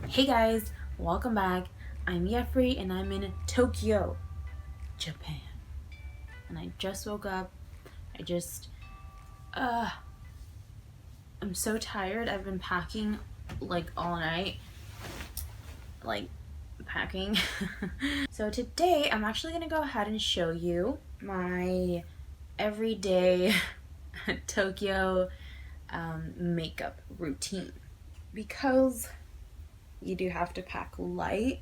Hey guys, welcome back. I'm Yefri and I'm in Tokyo, Japan. And I just woke up. I'm so tired. I've been packing like all night. Packing. So today I'm actually gonna go ahead and show you my everyday Tokyo makeup routine. Because you do have to pack light,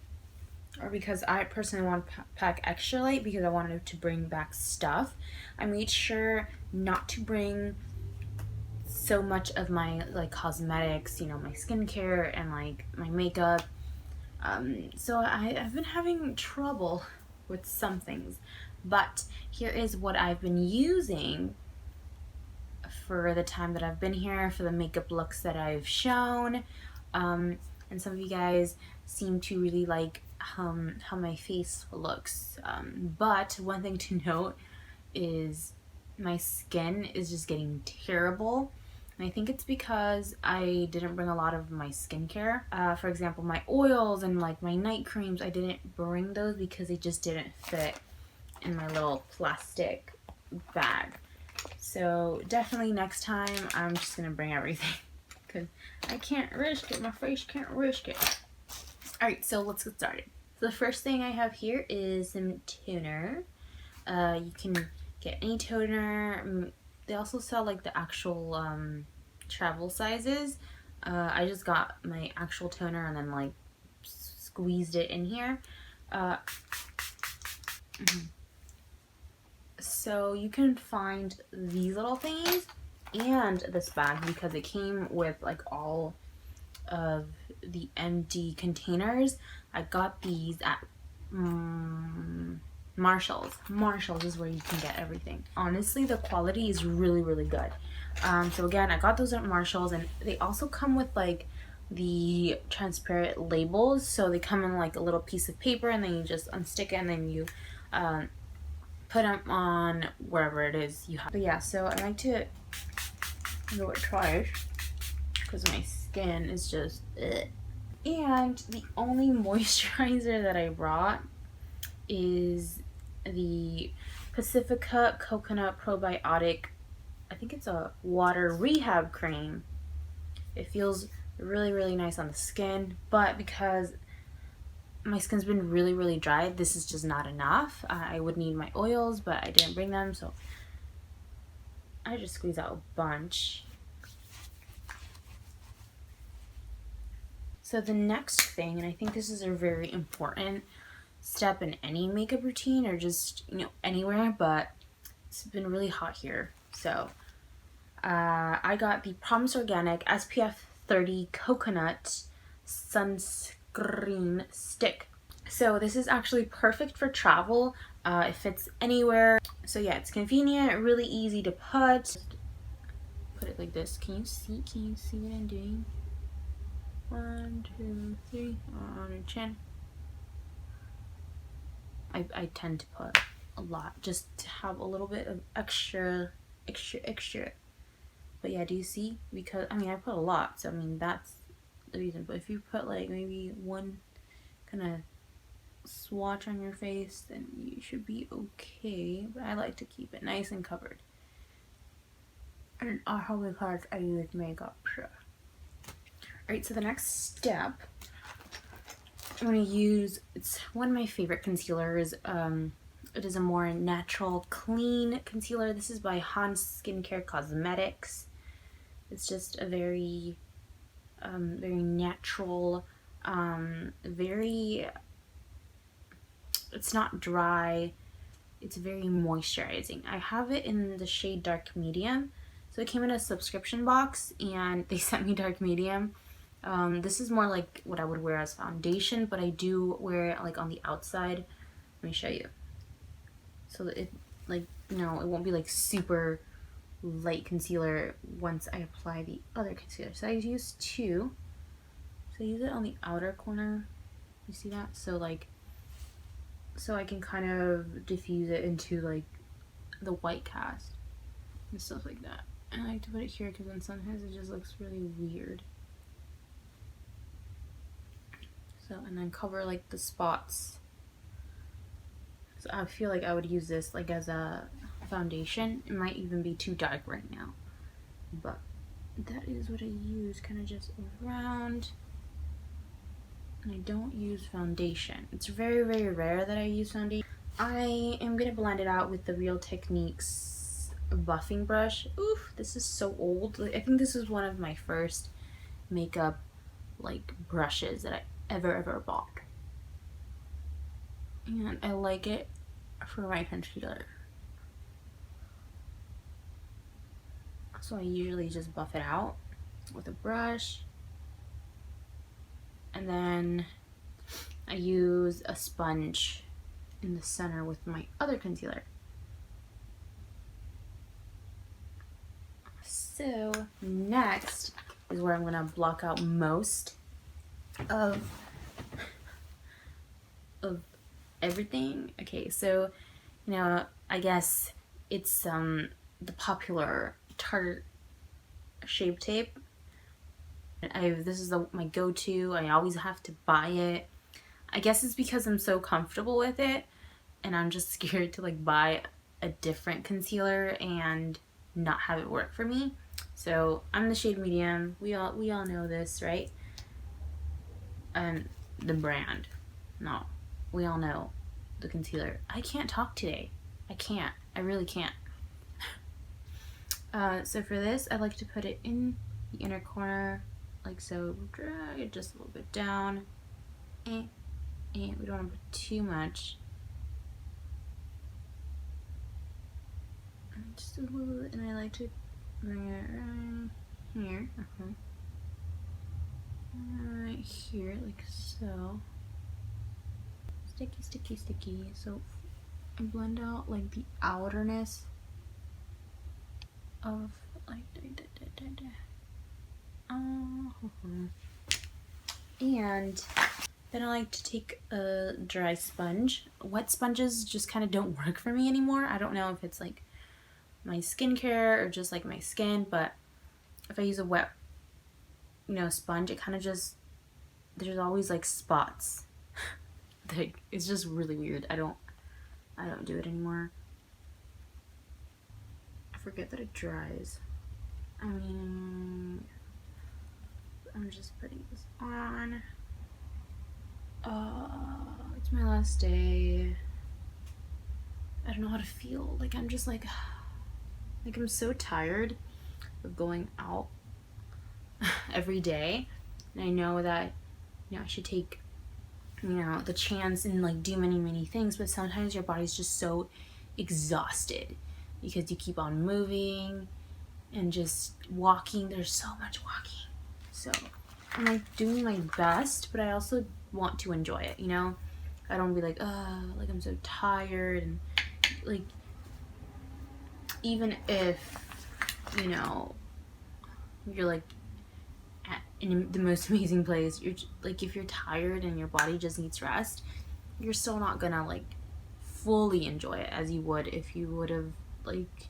or because I personally want to pack extra light because I wanted to bring back stuff. I made sure not to bring so much of my like cosmetics, you know, my skincare and like my makeup. So I've been having trouble with some things, but here is what I've been using for the time that I've been here, for the makeup looks that I've shown. And some of you guys seem to really like how my face looks. But one thing to note is my skin is just getting terrible. And I think it's because I didn't bring a lot of my skincare. For example, my oils and like my night creams, I didn't bring those because they just didn't fit in my little plastic bag. So definitely next time I'm just gonna bring everything because I can't risk it. My face can't risk it. Alright, so let's get started. So the first thing I have here is some toner. You can get any toner. They also sell like the actual travel sizes. I just got my actual toner and then like squeezed it in here. So you can find these little things and this bag because it came with like all of the empty containers. I got these at Marshall's. Marshall's is where you can get everything. Honestly, the quality is really, really good. So again, I got those at Marshall's, and they also come with like the transparent labels. So they come in like a little piece of paper, and then you just unstick it, and then you put them on wherever it is you have. But yeah, so I like to go with twice because my skin is just ugh. And the only moisturizer that I brought is the Pacifica Coconut Probiotic. I think it's a water rehab cream. It feels really, really nice on the skin, but because my skin's been really, really dry, this is just not enough. I would need my oils, but I didn't bring them, so I just squeezed out a bunch. So the next thing, and I think this is a very important step in any makeup routine or just, you know, anywhere, but it's been really hot here. So I got the Promise Organic SPF 30 Coconut Sunscreen Stick. So this is actually perfect for travel. It fits anywhere. So yeah, it's convenient, really easy to put. Put it like this. Can you see? Can you see what I'm doing? 1, 2, 3 on your chin. I tend to put a lot just to have a little bit of extra. But yeah, do you see? Because I mean, I put a lot, so I mean that's the reason. But if you put like maybe one kind of swatch on your face, then you should be okay. But I like to keep it nice and covered. And also because I use makeup. So. Alright, so the next step, I'm going to use, it's one of my favorite concealers. It is a more natural, clean concealer. This is by Hans Skincare Cosmetics. It's just a very, very natural, it's not dry, it's very moisturizing. I have it in the shade Dark Medium. So it came in a subscription box and they sent me Dark Medium. This is more like what I would wear as foundation, but I do wear it like on the outside. Let me show you. So that it like, you know, it won't be like super light concealer once I apply the other concealer. So I use two. So I use it on the outer corner. You see that? So like, so I can kind of diffuse it into like the white cast and stuff like that. And I like to put it here because then sometimes it just looks really weird. So, and then cover like the spots. So I feel like I would use this like as a foundation. It might even be too dark right now, but that is what I use, kind of just around. And I don't use foundation. It's very, very rare that I use foundation. I am gonna blend it out with the Real Techniques buffing brush. Oof, this is so old. I think this is one of my first makeup like brushes that I ever bought. And I like it for my concealer. So I usually just buff it out with a brush. And then I use a sponge in the center with my other concealer. So next is where I'm gonna block out most of everything. Okay, so you know, I guess it's the popular Tarte Shape Tape. This is my go-to. I always have to buy it. I guess it's because I'm so comfortable with it and I'm just scared to like buy a different concealer and not have it work for me. So I'm the shade medium. We all know this, right? The brand. No, we all know the concealer. I can't talk today. I can't. I really can't. So for this, I like to put it in the inner corner, like so. Drag it just a little bit down. And we don't want to put too much. Just a little bit, and I like to bring it right here. Right here, like so. Sticky, sticky, sticky. So I blend out like the outerness of like and then I like to take a dry sponge. Wet sponges just kind of don't work for me anymore. I don't know if it's like my skincare or just like my skin, but if I use a wet, you know, sponge, it kind of just, there's always like spots. Like, it's just really weird. I don't do it anymore. I forget that it dries. I mean, I'm just putting this on. It's my last day. I don't know how to feel. Like, I'm just like I'm so tired of going out every day. And I know that, you know, I should take, you know, the chance and like do many things, but sometimes your body's just so exhausted because you keep on moving and just walking. There's so much walking. So I'm like doing my best, but I also want to enjoy it, you know? I don't be like, like I'm so tired, and like, even if, you know, you're like in the most amazing place, you're like, if you're tired and your body just needs rest, you're still not gonna like fully enjoy it as you would if you would have like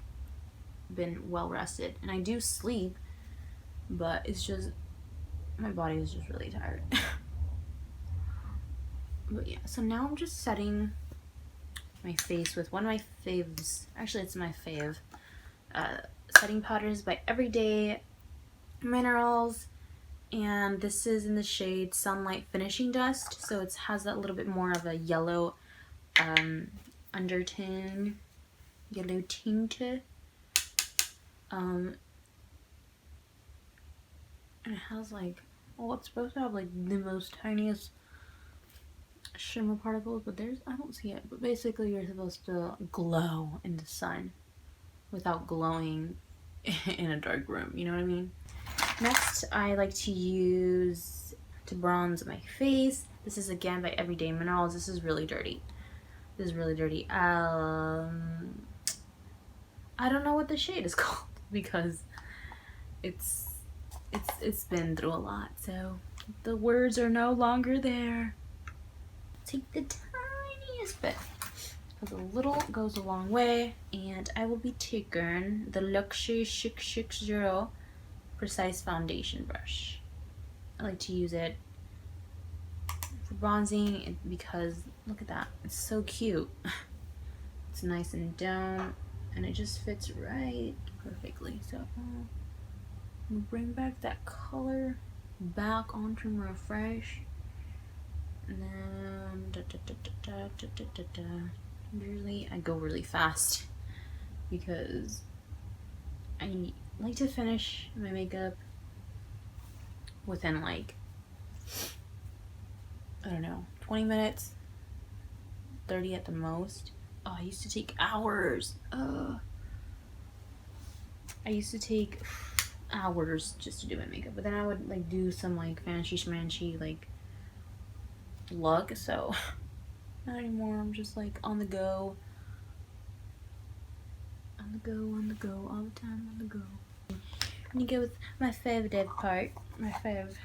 been well rested. And I do sleep, but it's just, my body is just really tired. But yeah, so now I'm just setting my face with one of my faves. Actually, it's my fave. Setting powders by Everyday Minerals. And this is in the shade Sunlight Finishing Dust. So it has that little bit more of a yellow undertone. Yellow tint. And it has like, well, it's supposed to have like the most tiniest shimmer particles, but I don't see it. But basically you're supposed to glow in the sun without glowing in a dark room, you know what I mean? Next, I like to use to bronze my face. This is again by Everyday Minerals. This is really dirty. This is really dirty. I don't know what the shade is called because it's been through a lot, so the words are no longer there. Take the tiniest bit, because a little goes a long way, and I will be taking the Luxury Chic 60 Precise Foundation brush. I like to use it for bronzing because look at that, it's so cute. It's nice and down and it just fits right perfectly. So bring back that color back onto Refresh, and then usually I go really fast because I like to finish my makeup within like, I don't know, 20 minutes, 30 at the most. Oh, I used to take hours. I used to take hours just to do my makeup, but then I would like do some like fancy schmancy like look, so not anymore. I'm just like on the go all the time, on the go. And you go with my favorite part, my favorite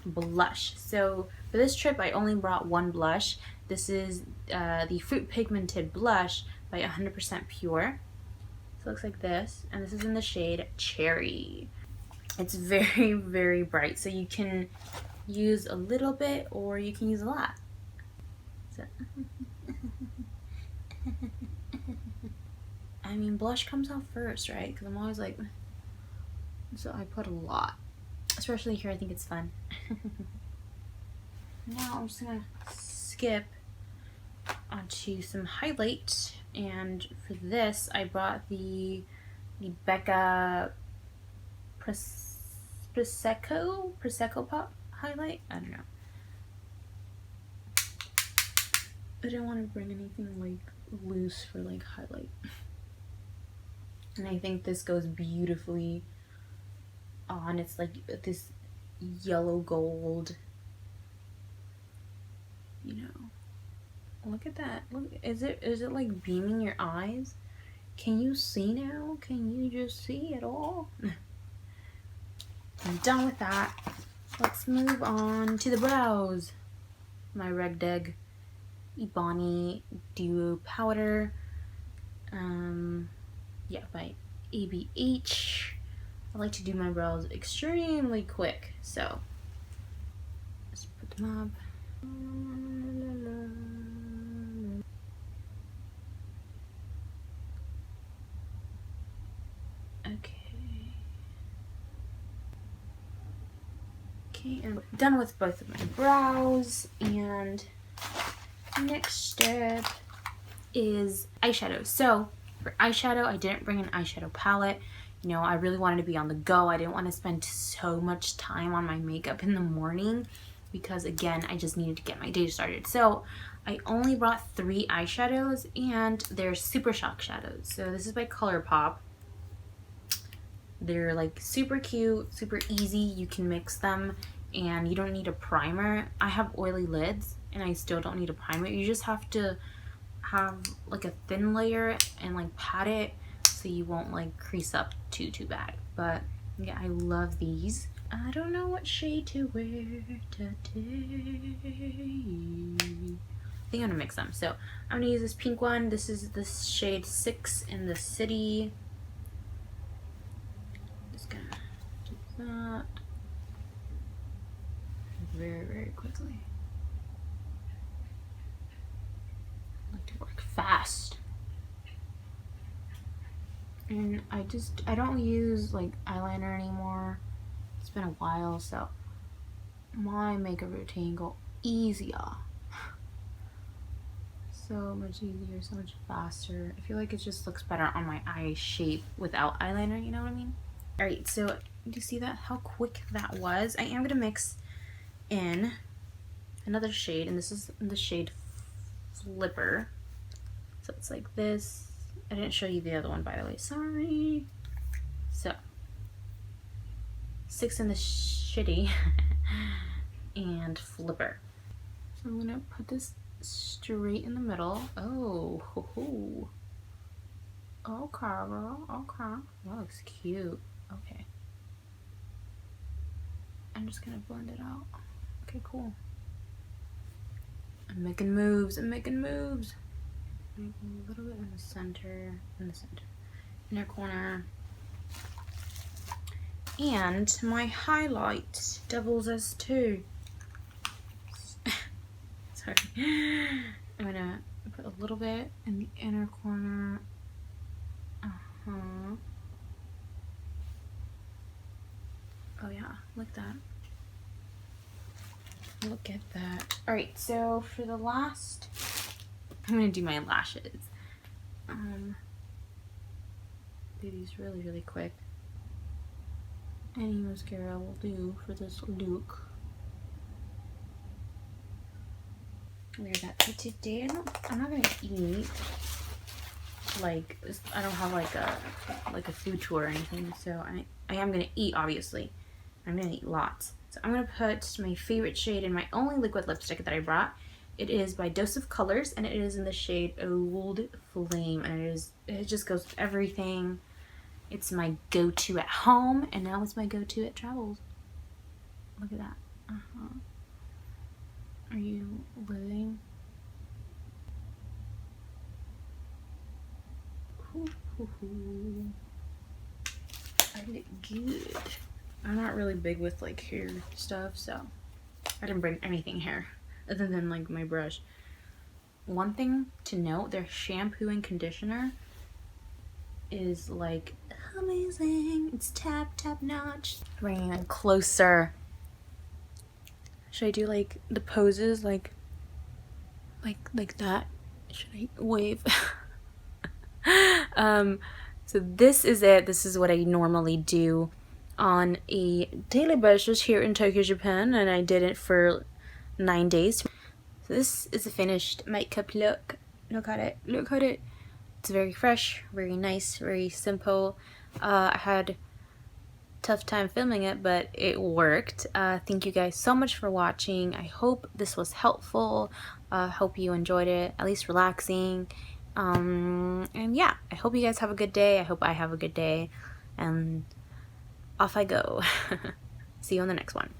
blush. So for this trip I only brought one blush. This is the Fruit Pigmented Blush by 100% Pure. So it looks like this, and this is in the shade Cherry. It's very, very bright, so you can use a little bit or you can use a lot. So I mean, blush comes out first, right? Because I'm always like, so I put a lot, especially here. I think it's fun. Now I'm just gonna skip onto some highlight, and for this I brought the Becca Prosecco Pop highlight. I don't know. I didn't want to bring anything like loose for like highlight. And I think this goes beautifully on. It's like this yellow gold, you know. Look at that. Look, is it like beaming your eyes? Can you see now? Can you just see it all? I'm done with that. Let's move on to the brows. My Regdeg Ebony Duo Powder. Yeah, by ABH. I like to do my brows extremely quick, so let's put them up. Okay, and we're done with both of my brows, and next step is eyeshadow. So for eyeshadow, I didn't bring an eyeshadow palette. You know, I really wanted to be on the go. I didn't want to spend so much time on my makeup in the morning because, again, I just needed to get my day started. So I only brought 3 eyeshadows, and they're Super Shock shadows. So this is by ColourPop. They're like super cute, super easy. You can mix them and you don't need a primer. I have oily lids and I still don't need a primer. You just have to have like a thin layer and like pat it so you won't like crease up too bad. But yeah, I love these. I don't know what shade to wear today. I think I'm gonna mix them. So I'm gonna use this pink one. This is the shade 6 in the City. Just gonna do that very, very quickly. I like to work fast. And I don't use like eyeliner anymore. It's been a while, so my makeup routine go easier. So much easier, so much faster. I feel like it just looks better on my eye shape without eyeliner, you know what I mean? Alright, so do you see that? How quick that was? I am gonna mix in another shade, and this is the shade Flipper. So it's like this. I didn't show you the other one, by the way. Sorry. So 6 in the Shitty and Flipper. So I'm gonna put this straight in the middle. Oh, ho, ho. Okay, girl. Okay. That looks cute. Okay. I'm just gonna blend it out. Okay, cool. I'm making moves. I'm making moves. Maybe a little bit in the center. Inner corner. And my highlight doubles as 2. Sorry. I'm gonna put a little bit in the inner corner. Oh yeah, look at that. Look at that. Alright, so for the last, I'm gonna do my lashes. Do these really, really quick. Any mascara will do for this look. There's that. So today I'm not gonna eat. Like, I don't have like a food tour or anything, so I am gonna eat, obviously. I'm gonna eat lots. So I'm gonna put my favorite shade in my only liquid lipstick that I brought. It is by Dose of Colors, and it is in the shade Old Flame, and it just goes with everything. It's my go-to at home, and now it's my go-to at travels. Look at that. Are you living? I look good. I'm not really big with like hair stuff, so I didn't bring anything hair other than like my brush. One thing to note, their shampoo and conditioner is like amazing. It's top notch. Bringing them closer. Should I do like the poses like that? Should I wave? So this is it. This is what I normally do on a daily basis here in Tokyo, Japan, and I did it for 9 days. So this is a finished makeup look. Look at it. Look at it. It's very fresh, very nice, very simple. I had a tough time filming it, but it worked. Thank you guys so much for watching. I hope this was helpful. Hope you enjoyed it, at least relaxing. And yeah, I hope you guys have a good day. I hope I have a good day. And off I go. See you on the next one.